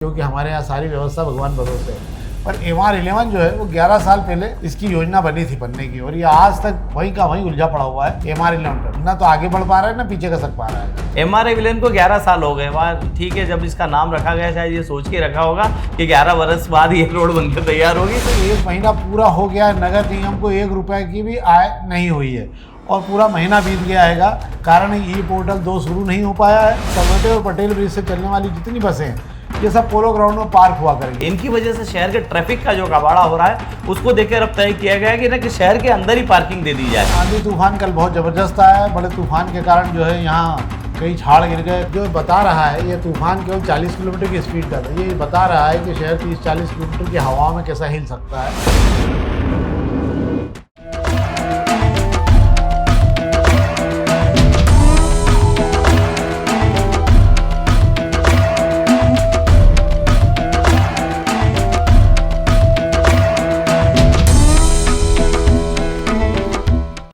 क्योंकि हमारे यहाँ सारी व्यवस्था भगवान भरोसे है। पर MR11 जो है वो 11 साल पहले इसकी योजना बनी थी बनने की, और ये आज तक वहीं का वहीं उलझा पड़ा हुआ है। MR11 पर ना तो आगे बढ़ पा रहा है ना पीछे खसक पा रहा है। MR11 को 11 साल हो गए। वहाँ ठीक है, जब इसका नाम रखा गया शायद ये सोच के रखा होगा कि 11 वर्ष बाद ये रोड बनकर तैयार होगी। तो 1 महीना पूरा हो गया, नगर निगम को 1 रुपए की भी आय नहीं हुई है और पूरा महीना बीत गया है। कारण ई पोर्टल 2 शुरू नहीं हो पाया है। सरवटे और पटेल ब्रिज से चलने वाली जितनी बसें हैं ये सब पोलो ग्राउंड में पार्क हुआ करेंगे। इनकी वजह से शहर के ट्रैफिक का जो कबाड़ा हो रहा है उसको देखकर अब तय किया गया है कि ना कि शहर के अंदर ही पार्किंग दे दी जाए। आंधी तूफान कल बहुत जबरदस्त आया है। बड़े तूफान के कारण जो है यहाँ कई झाड़ गिर गए। जो बता रहा है ये तूफान केवल 40 किलोमीटर की स्पीड का था। ये बता रहा है कि शहर 30-40 किलोमीटर की हवा में कैसा हिल सकता है।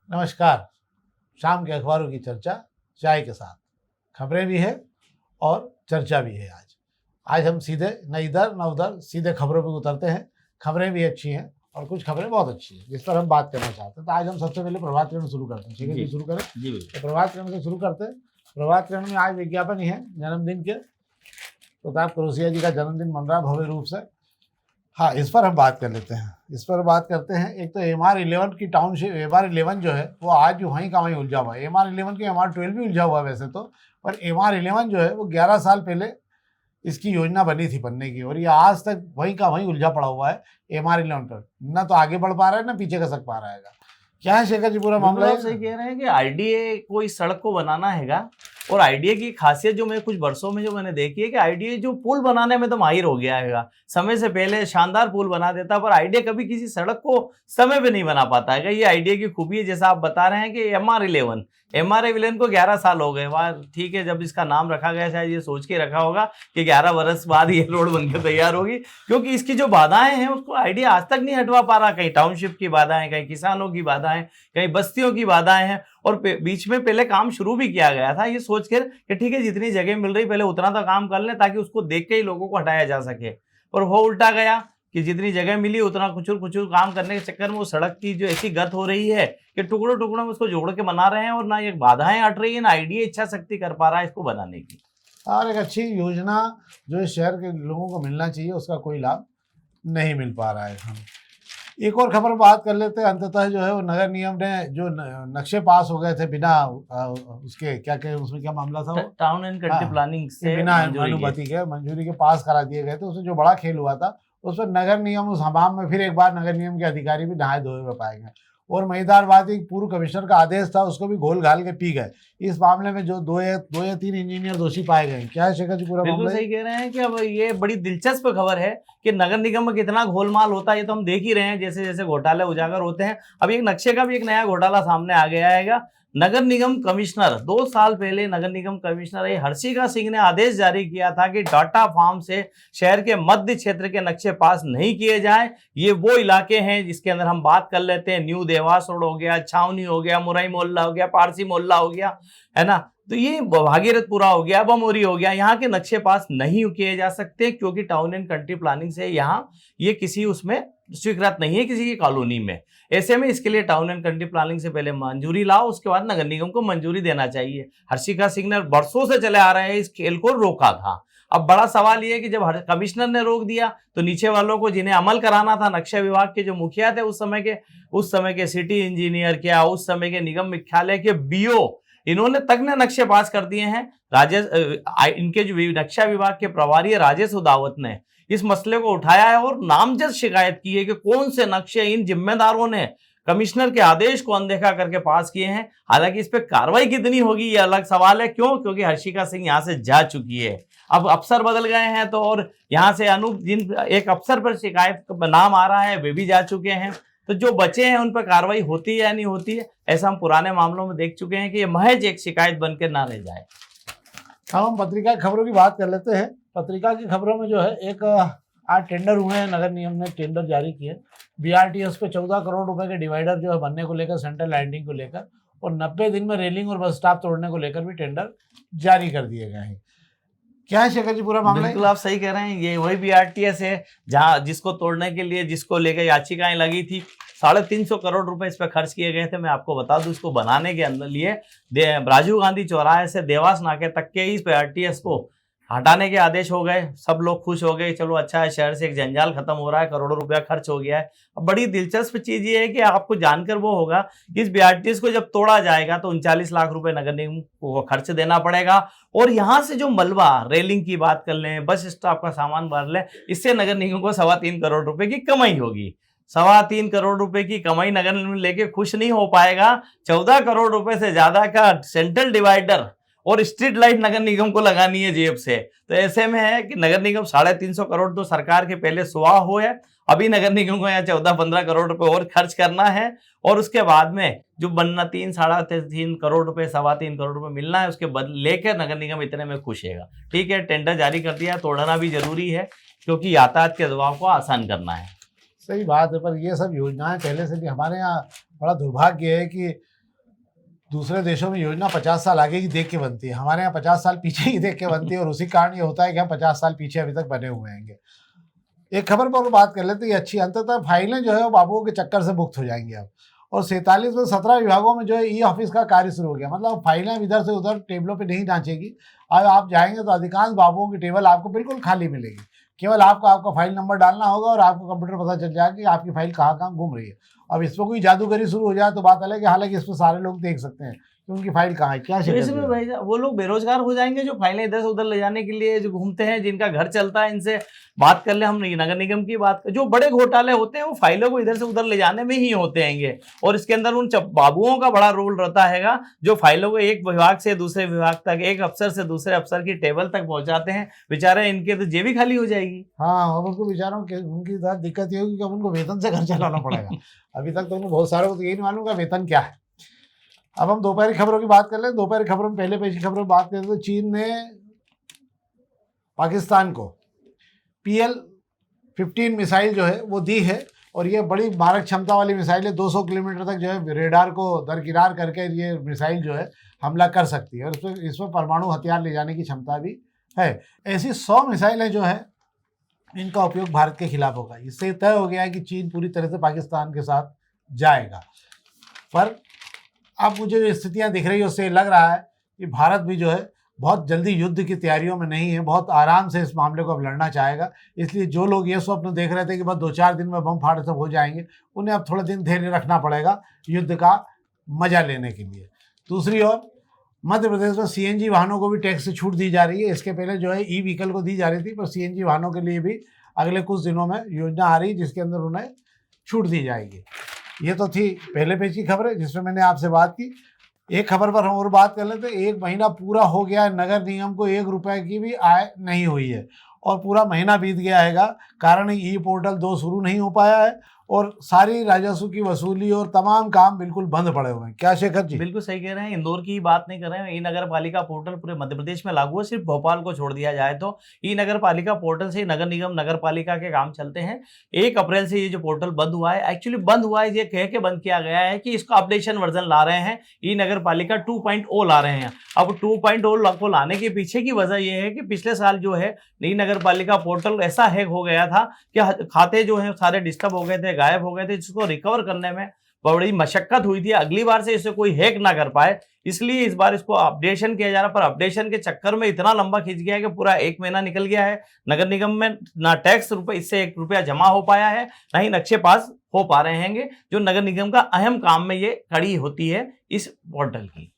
नमस्कार। शाम के अखबारों की चर्चा चाय के साथ, खबरें भी है और चर्चा भी है। आज हम सीधे न इधर न उधर सीधे खबरों पे उतरते हैं। खबरें भी अच्छी हैं और कुछ खबरें बहुत अच्छी हैं जिस पर हम बात करना चाहते हैं। तो आज हम सबसे पहले प्रभात किरण शुरू करते हैं। ठीक है जी, शुरू करें जी। तो प्रभात किरण से शुरू करते हैं। प्रभात किरण में आज विज्ञापन ही है जन्मदिन के। प्रताप करोसिया जी का जन्मदिन मन रहा भव्य रूप से। हाँ, इस पर हम बात कर लेते हैं। इस पर बात करते हैं। एक तो MR11 की टाउनशिप, MR11 जो है वो आज वहीं का वहीं उलझा हुआ है। MR11 के MR12 भी उलझा हुआ है वैसे तो, पर MR11 जो है वो 11 साल पहले इसकी योजना बनी थी बनने की, और ये आज तक वहीं का वहीं उलझा पड़ा हुआ है। MR11 पर ना तो आगे बढ़ पा रहा है ना पीछे खसक पा रहा है। क्या है शेखर जी पूरा मामला? आप सही कह रहे हैं कि IDA को इस सड़क को बनाना हैगा, और IDA की खासियत जो मैं कुछ वर्षों में जो मैंने देखी है कि IDA जो पुल बनाने में तो माहिर हो गया हैगा। समय से पहले शानदार पुल बना देता, पर IDA कभी किसी सड़क को समय पे नहीं बना पाता है। ये IDA की खूबी है। जैसा आप बता रहे हैं कि MR11 को 11 साल हो गए। वहाँ ठीक है, जब इसका नाम रखा गया शायद ये सोच के रखा होगा कि 11 वर्ष बाद ये रोड बनकर तैयार होगी, क्योंकि इसकी जो बाधाएं हैं उसको IDA आज तक नहीं हटवा पा रहा। कहीं टाउनशिप की बाधाएं, कहीं किसानों की बाधाएं, कहीं बस्तियों की बाधाएं हैं। और बीच में पहले काम शुरू भी किया गया था ये सोचकर कि ठीक है, जितनी जगह मिल रही पहले उतना तो काम कर लें ताकि उसको देख के ही लोगों को हटाया जा सके। और वो उल्टा गया कि जितनी जगह मिली उतना कुचुर काम करने के चक्कर में वो सड़क की जो ऐसी गत हो रही है कि टुकड़ों टुकड़ों में उसको जोड़ के बना रहे हैं, और ना ये बाधाएं हट रही है ना IDA इच्छा शक्ति कर पा रहा है इसको बनाने की। और एक अच्छी योजना जो इस शहर के लोगों को मिलना चाहिए उसका कोई लाभ नहीं मिल पा रहा है। हम एक और खबर बात कर लेते हैं। अंततः जो है वो नगर निगम ने जो नक्शे पास हो गए थे बिना उसके क्या उसमें क्या मामला था, टाउन एंड कंट्री प्लानिंग से बिना अनुमति के मंजूरी के पास करा दिए गए थे। उसमें जो बड़ा खेल हुआ था उस पर नगर निगम, उस हमाम में फिर एक बार नगर निगम के अधिकारी भी नहाए धोए हुए पाए गए। और मजेदार बात है, पूर्व कमिश्नर का आदेश था उसको भी घोल घाल के पी गए। इस मामले में जो 2 या 3 इंजीनियर दोषी पाए गए। क्या है शेखर जी पूरा मामला? बिल्कुल सही कह रहे हैं कि अब ये बड़ी दिलचस्प खबर है कि नगर निगम में कितना घोलमाल होता है ये तो हम देख ही रहे हैं। जैसे जैसे घोटाले उजागर होते हैं, अब एक नक्शे का भी एक नया घोटाला सामने आ गया है। नगर निगम कमिश्नर 2 साल पहले नगर निगम कमिश्नर हर्षिका सिंह ने आदेश जारी किया था कि डाटा फार्म से शहर के मध्य क्षेत्र के नक्शे पास नहीं किए जाएं। ये वो इलाके हैं जिसके अंदर हम बात कर लेते हैं, न्यू देवास रोड हो गया, छावनी हो गया, मुरई मोहल्ला हो गया, पारसी मोहल्ला हो गया, है ना, तो ये भागीरथपुरा हो गया, बमोरी हो गया। यहाँ के नक्शे पास नहीं किए जा सकते क्योंकि टाउन एंड कंट्री प्लानिंग से यहाँ ये किसी उसमें स्वीकृत नहीं है किसी की कॉलोनी में। ऐसे में इसके लिए टाउन एंड कंट्री प्लानिंग से पहले मंजूरी लाओ, उसके बाद नगर निगम को मंजूरी देना चाहिए। हर्षिका सिंह ने वर्षों से चले आ रहे हैं इस खेल को रोका था। अब बड़ा सवाल ये है कि जब कमिश्नर ने रोक दिया तो नीचे वालों को जिन्हें अमल कराना था, नक्शा विभाग के जो मुखिया थे उस समय के सिटी इंजीनियर क्या, उस समय के निगम मुख्यालय के BO, इन्होंने तगने नक्शे पास कर दिए हैं। इनके जो नक्शा विभाग के प्रभारी राजेश उदावत ने इस मसले को उठाया है और नामजद शिकायत की है कि कौन से नक्शे इन जिम्मेदारों ने कमिश्नर के आदेश को अनदेखा करके पास किए हैं। हालांकि इस पे कार्रवाई कितनी होगी ये अलग सवाल है। क्यों? क्योंकि हर्षिका सिंह यहां से जा चुकी है। अब अफसर बदल गए हैं तो, और यहां से जिन एक अफसर पर शिकायत का नाम आ रहा है वे भी जा चुके हैं। तो जो बचे हैं उन पर कार्रवाई होती है या नहीं होती है, ऐसा हम पुराने मामलों में देख चुके हैं कि ये महज एक शिकायत बनकर ना रह जाए। हम पत्रिका की खबरों की बात कर लेते हैं। पत्रिका की खबरों में जो है एक आज टेंडर हुए हैं। नगर निगम ने टेंडर जारी किए BRTS पे 14 करोड़ रुपए के डिवाइडर जो है बनने को लेकर, सेंट्रल लैंडिंग को लेकर, और 90 दिन में रेलिंग और बस स्टॉप तोड़ने को लेकर भी टेंडर जारी कर दिए गए हैं। क्या है शेखर जी पूरा मामला? बिल्कुल आप सही कह रहे हैं, ये वही BRTS है जहां जिसको तोड़ने के लिए जिसको लेकर याचिकाएं लगी थी। 350 करोड़ रुपए इस पर खर्च किए गए थे। मैं आपको बता दूं, इसको बनाने के अंदर लिए राजीव गांधी चौराहे से देवास नाके तक के इस BRTS को हटाने के आदेश हो गए। सब लोग खुश हो गए, चलो अच्छा है, शहर से एक जंजाल खत्म हो रहा है, करोड़ों रुपया खर्च हो गया है। अब बड़ी दिलचस्प चीज ये है कि आपको जानकर वो होगा कि इस BRTS को जब तोड़ा जाएगा तो 39 लाख रुपए नगर निगम को खर्च देना पड़ेगा। और यहाँ से जो मलबा, रेलिंग की बात कर लें, बस स्टॉप का सामान भर लें, इससे नगर निगम को 3.25 करोड़ रुपए की कमाई होगी। 3.25 करोड़ रुपए की कमाई नगर निगम लेके खुश नहीं हो पाएगा। 14 करोड़ रुपए से ज्यादा का सेंट्रल डिवाइडर और स्ट्रीट लाइट नगर निगम को लगानी है जेब से। तो ऐसे में है कि नगर निगम 350 करोड़ तो सरकार के पहले सुहा हो है, अभी नगर निगम को यहाँ 14-15 करोड़ रुपए और खर्च करना है। और उसके बाद में जो बनना 3-3.5 करोड़ रुपए, 3.25 करोड़ रुपए मिलना है, उसके बदले लेकर नगर निगम इतने में खुश है। ठीक है, टेंडर जारी कर दिया, तोड़ना भी जरूरी है क्योंकि यातायात के दबाव को आसान करना है। सही बात है, पर ये सब योजनाएं पहले से भी हमारे यहाँ बड़ा दुर्भाग्य है कि दूसरे देशों में योजना 50 साल आगे की देख के बनती है, हमारे यहाँ 50 साल पीछे ही देख के बनती है। और उसी कारण ये होता है कि हम 50 साल पीछे अभी तक बने हुए हैं। एक खबर पर बात कर लेते हैं, ये अच्छी, अंततः फाइलें जो है वो बाबुओं के चक्कर से मुक्त हो जाएंगी अब। और 47 में 17 विभागों में जो है ई-ऑफिस का कार्य शुरू हो गया। मतलब फाइलें इधर से उधर टेबलों पे नहीं जांचेगी। अब आप जाएंगे तो अधिकांश बाबुओं की टेबल आपको बिल्कुल खाली मिलेगी। केवल आपको आपका फाइल नंबर डालना होगा और आपको कंप्यूटर पता चल जाएगा कि आपकी फाइल कहाँ कहाँ घूम रही है। अब इस पर कोई जादूगरी शुरू हो जाए तो बात अलग है, हालांकि इस पर सारे लोग देख सकते हैं कि उनकी फाइल कहाँ है, क्या तो इसमें भाई वो लोग बेरोजगार हो जाएंगे जो फाइलें इधर से उधर ले जाने के लिए जो घूमते हैं, जिनका घर चलता है। इनसे बात कर ले, हम नगर निगम की बात कर, जो बड़े घोटाले होते हैं वो फाइलों को इधर से उधर ले जाने में ही होते हैं। और इसके अंदर उन बाबुओं का बड़ा रोल रहता है जो फाइलों को एक विभाग से दूसरे विभाग तक, एक अफसर से दूसरे अफसर की टेबल तक पहुंचाते हैं। बेचारे इनके तो जेब ही खाली हो जाएगी। हाँ, अब उनको बेचारों की उनकी दिक्कत ये होगी कि अब उनको वेतन से घर चलाना पड़ेगा। अभी तक तो उनको बहुत सारे को तो यही नहीं मालूम का वेतन क्या है। अब हम दोपहरी खबरों की बात कर लें। दोपहरी खबरों में पहले पेज की खबरों में बात करें तो चीन ने पाकिस्तान को PL-15 मिसाइल जो है वो दी है। और ये बड़ी मारक क्षमता वाली मिसाइल है, 200 किलोमीटर तक जो है रेडार को दरकिनार करके ये मिसाइल जो है हमला कर सकती है। और इसमें परमाणु हथियार ले जाने की क्षमता भी है। ऐसी 100 मिसाइलें जो है इनका उपयोग भारत के खिलाफ होगा। इससे तय हो गया है कि चीन पूरी तरह से पाकिस्तान के साथ जाएगा। पर अब मुझे जो स्थितियां दिख रही है उससे लग रहा है कि भारत भी जो है बहुत जल्दी युद्ध की तैयारियों में नहीं है, बहुत आराम से इस मामले को अब लड़ना चाहेगा। इसलिए जो लोग ये स्वप्न देख रहे थे कि बस 2-4 दिन में बम फाड़ सब हो जाएंगे, उन्हें अब थोड़ा दिन धैर्य रखना पड़ेगा युद्ध का मजा लेने के लिए। दूसरी ओर मध्य प्रदेश में CNG वाहनों को भी टैक्स से छूट दी जा रही है। इसके पहले जो है ई-व्हीकल को दी जा रही थी, पर CNG वाहनों के लिए भी अगले कुछ दिनों में योजना आ रही है जिसके अंदर उन्हें छूट दी जाएगी। ये तो थी पहले पेज की खबर है जिसमें मैंने आपसे बात की। एक खबर पर हम और बात कर लेते हैं। 1 महीना पूरा हो गया है, नगर निगम को 1 रुपए की भी आय नहीं हुई है और पूरा महीना बीत गया है। कारण ई-पोर्टल 2 शुरू नहीं हो पाया है और सारी राजस्व की वसूली और तमाम काम बिल्कुल बंद पड़े हुए हैं। क्या शेखर जी? बिल्कुल सही कह रहे हैं, इंदौर की बात नहीं कर रहे हैं। ई नगर पालिका पोर्टल पूरे मध्य प्रदेश में लागू है, सिर्फ भोपाल को छोड़ दिया जाए तो। ई नगर पालिका पोर्टल से नगर निगम नगर पालिका के काम चलते हैं। 1 अप्रैल से ये जो पोर्टल बंद हुआ है, एक्चुअली बंद हुआ है ये कह के बंद किया गया है कि इसका अपडेशन वर्जन ला रहे हैं, ई नगर पालिका 2.0 ला रहे हैं। अब 2.0 को लाने के पीछे की वजह यह है कि पिछले साल जो है ई नगर पालिका पोर्टल ऐसा हैक हो गया था कि खाते जो है सारे डिस्टर्ब हो गए थे, गायब हो गए थे, जिसको रिकवर करने में बड़ी मशक्कत हुई थी। अगली बार से इसे कोई हैक ना कर पाए, इसलिए इस बार इसको अपडेशन किया जा रहा है। पर अपडेशन के चक्कर में इतना लंबा खिंच गया है कि पूरा 1 महीना निकल गया है। नगर निगम में ना टैक्स रुपए इससे 1 रुपया जमा हो पाया है, ना ही नक्शे पास हो पा रहे हैं, जो नगर निगम का अहम काम में ये कड़ी होती है इस पोर्टल की।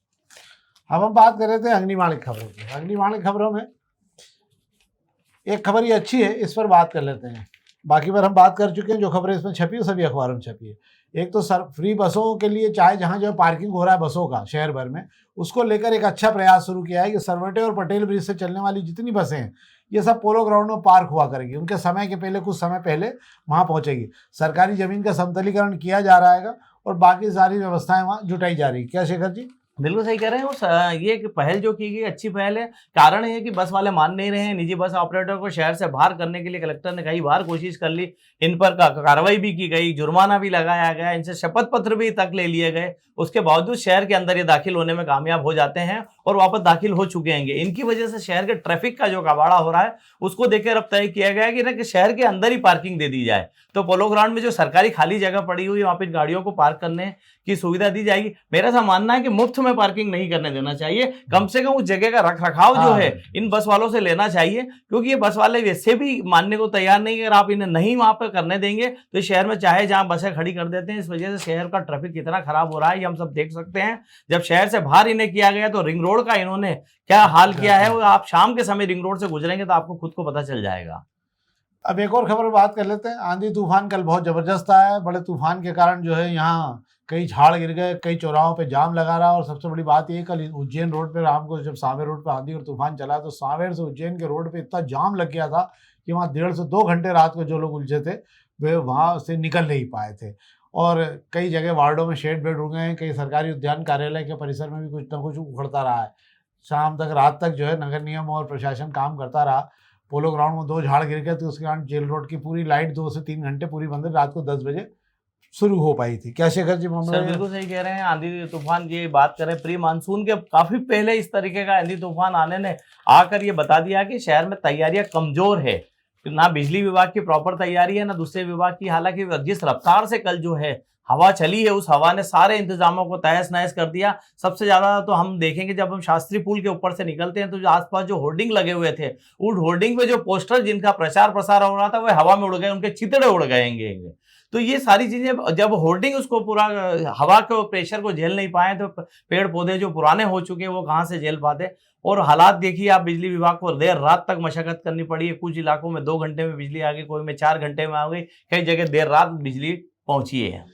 अब हम बात कर रहे थे अग्निमाणिक खबरों की। अग्निमाणिक खबरों में एक खबर ये अच्छी है, इस पर बात कर लेते हैं। बाकी पर हम बात कर चुके हैं। जो खबरें इसमें छपी है सभी अखबारों में छपी है। एक तो फ्री बसों के लिए, चाहे जहां जो पार्किंग हो रहा है बसों का शहर भर में, उसको लेकर एक अच्छा प्रयास शुरू किया है कि सरवटे और पटेल ब्रिज से चलने वाली जितनी बसें हैं ये सब पोलो ग्राउंड में पार्क हुआ करेगी। उनके समय के पहले, कुछ समय पहले वहां पहुंचेगी। सरकारी जमीन का समतलीकरण किया जा रहा है और बाकी सारी व्यवस्थाएं वहां जुटाई जा रही है। क्या शेखर जी? बिल्कुल सही कह रहे हैं। ये एक पहल जो की गई अच्छी पहल है। कारण ये है कि बस वाले मान नहीं रहे हैं। निजी बस ऑपरेटर को शहर से बाहर करने के लिए कलेक्टर ने कई बार कोशिश कर ली। इन पर कार्रवाई भी की गई, जुर्माना भी लगाया गया, इनसे शपथ पत्र भी तक ले लिए गए। उसके बावजूद शहर के अंदर ये दाखिल होने में कामयाब हो जाते हैं और वापस दाखिल हो चुके हैं। इनकी वजह से शहर के ट्रैफिक का जो कबाड़ा हो रहा है उसको देखकर अब तय किया गया है कि शहर के अंदर ही पार्किंग दे दी जाए। तो पोलो ग्राउंड में जो सरकारी खाली जगह पड़ी हुई है वहां पर गाड़ियों को पार्क करने की सुविधा दी जाएगी। मेरा ऐसा मानना है कि मुफ्त में पार्किंग नहीं करने देना चाहिए। कम से कम उस जगह का रख रखाव जो है इन बस वालों से लेना चाहिए, क्योंकि ये बस वाले वैसे भी मानने को तैयार नहीं है। अगर आप इन्हें नहीं वहां पर करने देंगे तो शहर में चाहे जहां बसें खड़ी कर देते हैं। इस वजह से शहर का ट्रैफिक कितना खराब हो रहा है ये हम सब देख सकते हैं। जब शहर से बाहर इन्हें किया गया तो रिंग रोड का इन्होंने क्या हाल किया है, वो आप शाम के समय रिंग रोड से गुजरेंगे तो आपको खुद को पता चल जाएगा। अब एक और खबर बात कर लेते हैं। आंधी तूफान कल बहुत जबरदस्त आया है। बड़े तूफान के कारण जो है यहाँ कई झाड़ गिर गए, कई चौराहों पे जाम लगा रहा। और सबसे बड़ी बात ये, कल उज्जैन रोड पे राम को जब सांवेर रोड पे आंधी और तूफान चला तो सांवेर से उज्जैन के रोड पे इतना जाम लग गया था कि वहाँ 1.5 से 2 घंटे रात को जो लोग उलझे थे वे वहाँ से निकल नहीं पाए थे। और कई जगह वार्डों में शेड बेड उड़ गए हैं। कई सरकारी उद्यान कार्यालय के परिसर में भी कुछ न कुछ उखड़ता रहा है। शाम तक, रात तक जो है नगर निगम और प्रशासन काम करता रहा। पोलो ग्राउंड में 2 झाड़ गिर गए तो उसके कारण जेल रोड की पूरी लाइट 2 से 3 घंटे पूरी बंद, रात को 10 बजे शुरू हो पाई थी। क्या शेखर जी मामला? सर बिल्कुल सही कह रहे हैं। आंधी तूफान की बात करें, प्री मानसून के काफी पहले इस तरीके का आंधी तूफान आने ने आकर ये बता दिया कि शहर में तैयारियां कमजोर है। ना बिजली विभाग की प्रॉपर तैयारी है, ना दूसरे विभाग की। हालांकि जिस रफ्तार से कल जो है हवा चली है, उस हवा ने सारे इंतजामों को तहस नहस कर दिया। सबसे ज्यादा तो हम देखेंगे जब हम शास्त्री पुल के ऊपर से निकलते हैं तो जो आसपास जो होर्डिंग लगे हुए थे, उन होर्डिंग पे जो पोस्टर जिनका प्रचार प्रसार हो रहा था वो हवा में उड़ गए, उनके चितड़े उड़ गएंगे। तो ये सारी चीजें जब होर्डिंग उसको पूरा हवा के प्रेशर को झेल नहीं पाए तो पेड़ पौधे जो पुराने हो चुके हैं वो कहाँ से झेल पाते। और हालात देखिए आप, बिजली विभाग को देर रात तक मशक्कत करनी पड़ी है। कुछ इलाकों में 2 घंटे में बिजली आ गई, कोई में 4 घंटे में आ गई, कई जगह देर रात बिजली पहुंची है।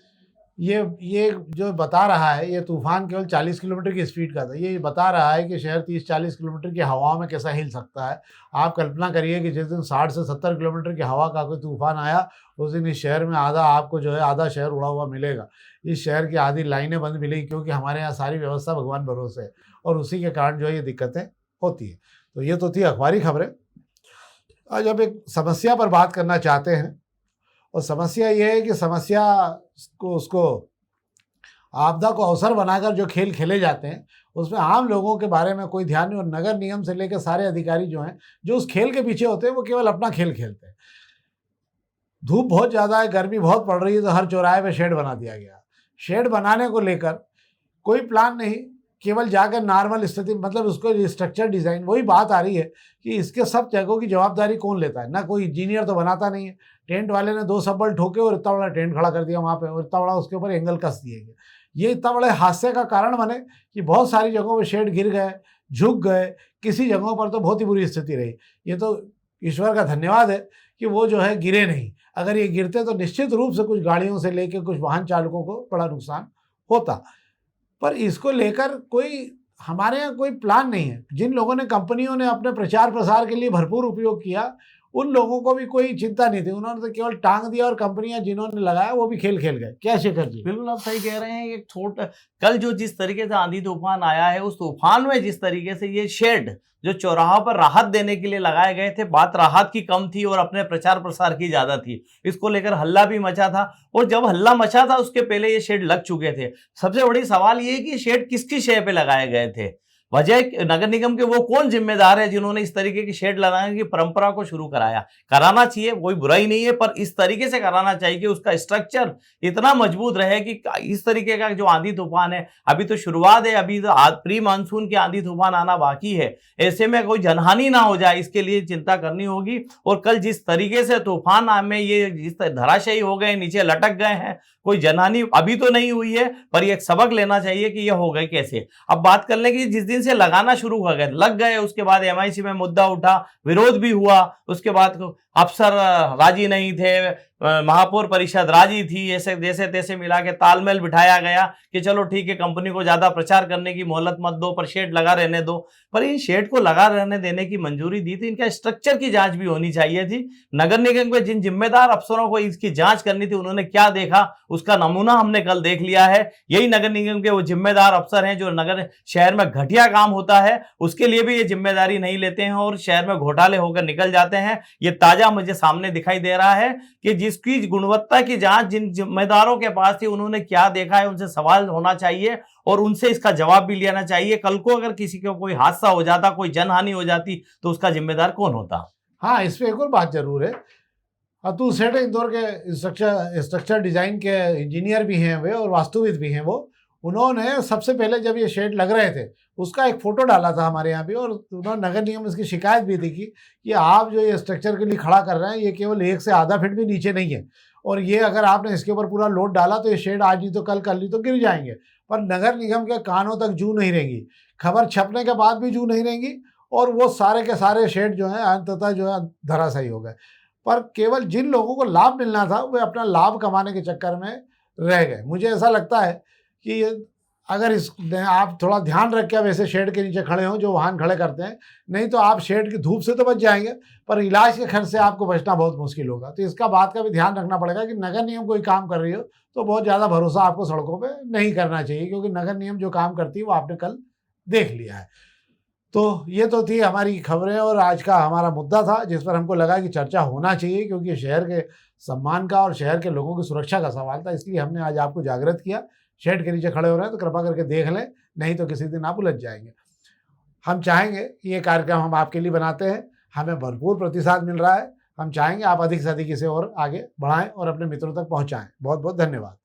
ये जो बता रहा है, ये तूफान केवल 40 किलोमीटर की स्पीड का था। ये बता रहा है कि शहर 30-40 किलोमीटर की हवा में कैसा हिल सकता है। आप कल्पना करिए कि जिस दिन 60 से 70 किलोमीटर की हवा का कोई तूफान आया उस दिन इस शहर में आपको जो है आधा शहर उड़ा हुआ मिलेगा। इस शहर की आधी लाइनें बंद मिलेगी, क्योंकि हमारे यहाँ सारी व्यवस्था भगवान भरोसे है और उसी के कारण जो है ये दिक्कतें होती है। तो ये तो थी अखबारी खबरें। आज अब एक समस्या पर बात करना चाहते हैं, और समस्या ये है कि समस्या को उसको आपदा को अवसर बनाकर जो खेल खेले जाते हैं उसमें आम लोगों के बारे में कोई ध्यान नहीं। और नगर निगम से लेकर सारे अधिकारी जो हैं जो उस खेल के पीछे होते हैं वो केवल अपना खेल खेलते हैं। धूप बहुत ज़्यादा है, गर्मी बहुत पड़ रही है, तो हर चौराहे पे शेड बना दिया गया। शेड बनाने को लेकर कोई प्लान नहीं, केवल जाकर नॉर्मल स्थिति, मतलब उसको स्ट्रक्चर डिज़ाइन। वही बात आ रही है कि इसके सब जगहों की जवाबदारी कौन लेता है? ना कोई इंजीनियर तो बनाता नहीं है। टेंट वाले ने 2 सब्बल ठोके और इतना बड़ा टेंट खड़ा कर दिया वहाँ पे, और इतना बड़ा उसके ऊपर एंगल कस दिए गए। ये इतना बड़े हादसे का कारण बने कि बहुत सारी जगहों पर शेड गिर गए, झुक गए। किसी जगहों पर तो बहुत ही बुरी स्थिति रही। ये तो ईश्वर का धन्यवाद है कि वो जो है गिरे नहीं। अगर ये गिरते तो निश्चित रूप से कुछ गाड़ियों से लेकर कुछ वाहन चालकों को बड़ा नुकसान होता। पर इसको लेकर हमारे यहाँ कोई प्लान नहीं है। जिन लोगों ने, कंपनियों ने अपने प्रचार प्रसार के लिए भरपूर उपयोग किया, उन लोगों को भी कोई चिंता नहीं थी। उन्होंने तो केवल टांग दिया, और कंपनियां जिन्होंने लगाया वो भी खेल खेल गए। क्या शेखर जी? बिल्कुल आप सही कह रहे हैं। एक छोटा कल जो जिस तरीके से आंधी तूफान आया है, उस तूफान में जिस तरीके से ये शेड जो चौराहों पर राहत देने के लिए लगाए गए थे, बात राहत की कम थी और अपने प्रचार प्रसार की ज्यादा थी। इसको लेकर हल्ला भी मचा था, और जब हल्ला मचा था उसके पहले ये शेड लग चुके थे। सबसे बड़ी सवाल ये है कि शेड किसकी शय पे लगाए गए थे? वजह नगर निगम के वो कौन जिम्मेदार है जिन्होंने इस तरीके की शेड लगाने की परंपरा को शुरू कराना चाहिए, कोई बुराई नहीं है, पर इस तरीके से कराना चाहिए कि उसका स्ट्रक्चर इतना मजबूत रहे कि इस तरीके का जो आंधी तूफान है, अभी तो शुरुआत है, अभी तो प्री मानसून के आंधी तूफान आना बाकी है, ऐसे में कोई जनहानि ना हो जाए इसके लिए चिंता करनी होगी। और कल जिस तरीके से तूफान में ये जिस धराशायी हो गए, नीचे लटक गए हैं, कोई जनहानि अभी तो नहीं हुई है, पर एक सबक लेना चाहिए कि ये हो गए कैसे। अब बात कर लें कि जिस दिन से लगाना शुरू हो गए, लग गए। उसके बाद एमआईसी में मुद्दा उठा, विरोध भी हुआ। उसके बाद अफसर राजी नहीं थे, महापौर परिषद राजी थी, ऐसे जैसे तैसे मिला के तालमेल बिठाया गया कि चलो ठीक है, कंपनी को ज्यादा प्रचार करने की मोहलत मत दो, पर शेड लगा रहने दो। पर इन शेड को लगा रहने देने की मंजूरी दी थी, इनका स्ट्रक्चर की जांच भी होनी चाहिए थी। नगर निगम के जिन जिम्मेदार अफसरों को इसकी जांच करनी थी, उन्होंने क्या देखा उसका नमूना हमने कल देख लिया है। यही नगर निगम के वो जिम्मेदार अफसर हैं जो नगर शहर में घटिया काम होता है उसके लिए भी ये जिम्मेदारी नहीं लेते हैं और शहर में घोटाले होकर निकल जाते हैं। ये ताजा मुझे सामने दिखाई दे रहा है कि जिसकी गुणवत्ता की जांच जिन जिम्मेदारों के पास थी, उन्होंने क्या देखा है, उनसे सवाल होना चाहिए और उनसे इसका जवाब भी लेना चाहिए। कल को अगर किसी को कोई हादसा हो जाता, कोई जनहानि हो जाती, तो उसका जिम्मेदार कौन होता? हाँ, इसमें एक और बात जरूर है। अतुल सेठ इंदौर के स्ट्रक्चर डिजाइन के इंजीनियर भी हैं वे और वास्तुविद भी हैं वो। उन्होंने सबसे पहले जब ये शेड लग रहे थे उसका एक फोटो डाला था हमारे यहाँ भी, और उन्होंने नगर निगम इसकी शिकायत भी थी कि आप जो ये स्ट्रक्चर के लिए खड़ा कर रहे हैं ये केवल 1 से आधा फीट भी नीचे नहीं है, और ये अगर आपने इसके ऊपर पूरा लोड डाला तो ये शेड आज नहीं तो कल नहीं तो गिर जाएंगे। पर नगर निगम के कानों तक जू नहीं रहेंगी, खबर छपने के बाद भी जू नहीं रहेंगी, और वो सारे के सारे शेड जो है अंततः जो है धराशायी हो गए। पर केवल जिन लोगों को लाभ मिलना था वे अपना लाभ कमाने के चक्कर में रह गए। मुझे ऐसा लगता है कि अगर इस आप थोड़ा ध्यान रख के वैसे शेड के नीचे खड़े हों जो वाहन खड़े करते हैं, नहीं तो आप शेड की धूप से तो बच जाएंगे पर इलाज के खर्च से आपको बचना बहुत मुश्किल होगा। तो इसका बात का भी ध्यान रखना पड़ेगा कि नगर निगम कोई काम कर रही हो तो बहुत ज़्यादा भरोसा आपको सड़कों पे नहीं करना चाहिए, क्योंकि नगर निगम जो काम करती है वो आपने कल देख लिया है। तो ये तो थी हमारी खबरें और आज का हमारा मुद्दा था जिस पर हमको लगा कि चर्चा होना चाहिए, क्योंकि शहर के सम्मान का और शहर के लोगों की सुरक्षा का सवाल था। इसलिए हमने आज आपको जागृत किया। शेड के नीचे खड़े हो रहे हैं तो कृपा करके देख लें, नहीं तो किसी दिन आप उलझ जाएंगे। हम चाहेंगे कि ये कार्यक्रम हम आपके लिए बनाते हैं, हमें भरपूर प्रतिसाद मिल रहा है। हम चाहेंगे आप अधिक से अधिक इसे और आगे बढ़ाएं और अपने मित्रों तक पहुंचाएं। बहुत बहुत धन्यवाद।